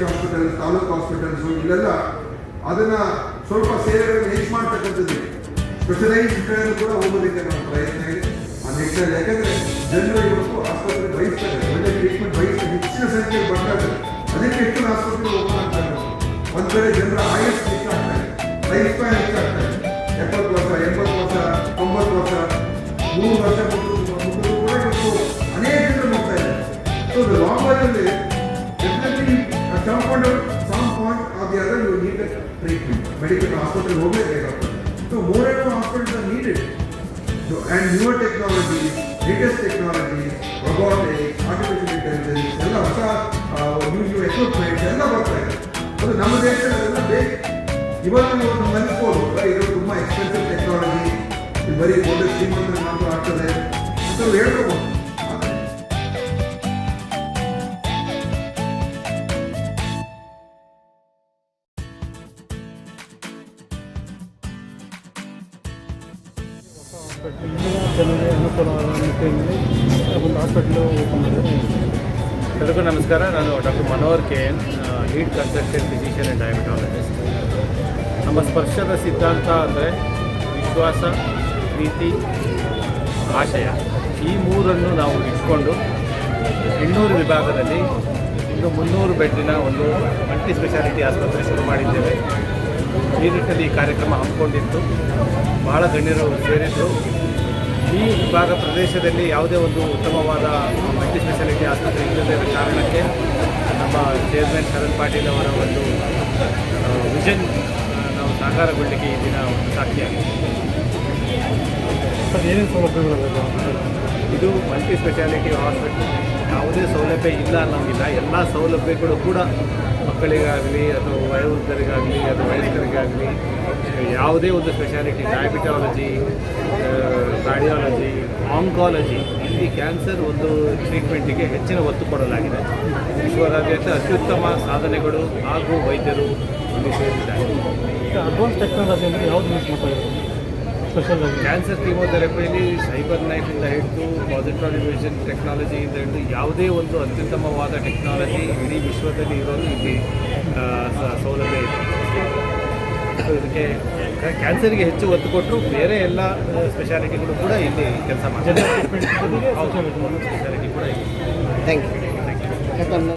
Hospital, taluk hospitals ಇಲ್ಲೆಲ್ಲ ಅದನ್ನು ಸ್ವಲ್ಪ ಸೇವೆಗಳನ್ನು ಹೆಚ್ಚು ಮಾಡ್ತಕ್ಕಂಥದ್ದು, ಸ್ಪೆಷಲೈಸ್ ಕಡೆಯಲ್ಲೂ ಕೂಡ ಹೋಗೋದಕ್ಕೆ ನಮ್ಮ ಪ್ರಯತ್ನ ಇದೆ ಆ ನಿಟ್ಟಿನಲ್ಲಿ. ಯಾಕಂದರೆ ಜನರು ಇವತ್ತು ಆಸ್ಪತ್ರೆ ಬಯಸ್ತಾರೆ, ಒಳ್ಳೆ ಟ್ರೀಟ್ಮೆಂಟ್ ಬಯಸ್ತಾರೆ, ಹೆಚ್ಚಿನ ಸಂಖ್ಯೆಯಲ್ಲಿ ಬರ್ತಾರೆ. ಅದಕ್ಕೆ ಹೆಚ್ಚಿನ ಆಸ್ಪತ್ರೆ ಓಪನ್ ಆಗ್ತಾರೆ. ಒಂದು ಕಡೆ ಜನರ ಆಯಸ್ಸು ಹೆಚ್ಚಾಗ್ತಾರೆ, ಲೈಫ್ ಸ್ಪ್ಯಾನ್ ಹೆಚ್ಚಾಗ್ತಾರೆ. 70 ವರ್ಷ, 80 ವರ್ಷ, 90 ವರ್ಷ, 3 ವರ್ಷ ಮುಗಿದ್ರು ಕೂಡ ಇವತ್ತು ಅನೇಕ ಜನರು ಹೋಗ್ತಾ ಇದ್ದಾರೆ. ಸೊ ದ ಲಾಂಗ್ ರನ್ನಲ್ಲಿ definitely some point or the other you need a treatment. Medical hospital ಹೋಗಲೇಬೇಕಾಗ್ತದೆ. So more and more hospitals are needed. So and newer technologies, latest technologies, robotics, artificial intelligence, ಎಲ್ಲ ಹೊಸ new equipment ಎಲ್ಲ ಬರ್ತಾ ಇದೆ. ಅದು ನಮ್ಮ ದೇಶದಲ್ಲೆಲ್ಲ ಬೇಕು. ಇವತ್ತು ನಮ್ಮ ಅನ್ಸ್ಬೋದು ಇದು ತುಂಬ ಎಕ್ಸ್ಪೆನ್ಸಿವ್ ಟೆಕ್ನಾಲಜಿ, ಇದು ಬರೀ ದೊಡ್ಡ ಶ್ರೀಮಂತರ ಮಾತ್ರ ಆಗ್ತದೆ ಅಂತ ಹೇಳ್ಕೋಬೋದು. ಜನರಿಗೆ ಅನುಕೂಲವಾದ ನಿಟ್ಟಿನಲ್ಲಿ ಒಂದು ಹಾಸ್ಪಿಟ್ಲು ಓಪನ್ ಮಾಡಿದೆ. ಎಲ್ಲರಿಗೂ ನಮಸ್ಕಾರ. ನಾನು doctor Manohar KN, lead consultant physician and diabetologist. ನಮ್ಮ ಸ್ಪರ್ಶದ ಸಿದ್ಧಾಂತ ಅಂದರೆ ವಿಶ್ವಾಸ, ಪ್ರೀತಿ, ಆಶಯ, ಈ ಮೂರನ್ನು ನಾವು ಇಟ್ಕೊಂಡು 800 ವಿಭಾಗದಲ್ಲಿ ಇನ್ನು 300 ಬೆಡ್ಡಿನ ಒಂದು ಮಲ್ಟಿ ಸ್ಪೆಷಾಲಿಟಿ ಆಸ್ಪತ್ರೆ ಶುರು ಮಾಡಿದ್ದೇವೆ. ಈ ನಿಟ್ಟಿನಲ್ಲಿ ಈ ಕಾರ್ಯಕ್ರಮ ಹಮ್ಮಿಕೊಂಡಿತ್ತು. ಬಹಳ ಗಣ್ಯರು ಸೇರಿದ್ದು. ಈ ವಿಭಾಗ ಪ್ರದೇಶದಲ್ಲಿ ಯಾವುದೇ ಒಂದು ಉತ್ತಮವಾದ ಮಲ್ಟಿ ಸ್ಪೆಷಾಲಿಟಿ ಆಸ್ಪತ್ರೆ ಇಲ್ಲದೇ ಇರೋ ಕಾರಣಕ್ಕೆ ನಮ್ಮ ಚೇರ್ಮನ್ ಶರಣ್ ಪಾಟೀಲ್ ಅವರ ಒಂದು ವಿಷನ್ ನಾವು ಸಾಕಾರಗೊಳ್ಳಲಿಕ್ಕೆ ಈ ದಿನ ಒಂದು ಸಾಕ್ಷಿಯಾಗಿದೆ. ಏನೇನು ಸೌಲಭ್ಯಗಳು? ಇದು ಮಲ್ಟಿ ಸ್ಪೆಷಾಲಿಟಿ ಹಾಸ್ಪಿಟಲ್. ಯಾವುದೇ ಸೌಲಭ್ಯ ಇಲ್ಲ ಅನ್ನೋಂಗಿಲ್ಲ. ಎಲ್ಲ ಸೌಲಭ್ಯಗಳು ಕೂಡ ಮಕ್ಕಳಿಗಾಗಲಿ ಅಥವಾ ವಯೋವೃದ್ಧರಿಗಾಗಲಿ ಅಥವಾ ವಯಸ್ಕರಿಗಾಗಲಿ ಯಾವುದೇ ಒಂದು ಸ್ಪೆಷಾಲಿಟಿ, ಡಯಾಬಿಟಾಲಜಿ, ಕಾರ್ಡಿಯಾಲಜಿ, ಆಂಕಾಲಜಿ, ಇಲ್ಲಿ ಕ್ಯಾನ್ಸರ್ ಒಂದು ಟ್ರೀಟ್ಮೆಂಟಿಗೆ ಹೆಚ್ಚಿನ ಒತ್ತು ಕೊಡಲಾಗಿದೆ. ವಿಶ್ವದಾದ್ಯಂತ ಅತ್ಯುತ್ತಮ ಸಾಧನೆಗಳು ಹಾಗೂ ವೈದ್ಯರು ಇಲ್ಲಿ ಸೇರಿದ್ದಾರೆ. ಅಡ್ವಾನ್ಸ್ ಟೆಕ್ನಾಲಜಿ ಅಂದರೆ ಯಾವುದು ಯೂಸ್ ಮಾಡ್ತಾ ಇರೋದು? ಸ್ಪೆಷಲ್ ಕ್ಯಾನ್ಸರ್ ಕೀಮೋಥೆರಪಿಯಲ್ಲಿ ಸೈಬರ್ ನೈಫಿಂದ ಹಿಡಿದು ಪಾಸಿಟ್ರಾನ್ ಇನ್ವೆಷನ್ ಟೆಕ್ನಾಲಜಿಯಿಂದ ಹಿಡಿದು ಯಾವುದೇ ಒಂದು ಅತ್ಯುತ್ತಮವಾದ ಟೆಕ್ನಾಲಜಿ ಇಡೀ ವಿಶ್ವದಲ್ಲಿ ಇರೋದು ಇಲ್ಲಿ ಸೌಲಭ್ಯ ಇದೆ. ಸೊ ಇದಕ್ಕೆ ಕ್ಯಾನ್ಸರ್ಗೆ ಹೆಚ್ಚು ಒತ್ತು ಕೊಟ್ಟರು ಬೇರೆ ಎಲ್ಲ ಸ್ಪೆಷಾಲಿಟಿಗಳು ಕೂಡ ಇಲ್ಲಿ ಕೆಲಸ ಮಾಡ್ತಾರೆ. ಸ್ಪೆಷಾಲಿಟಿ ಕೂಡ ಇದೆ. Thank you.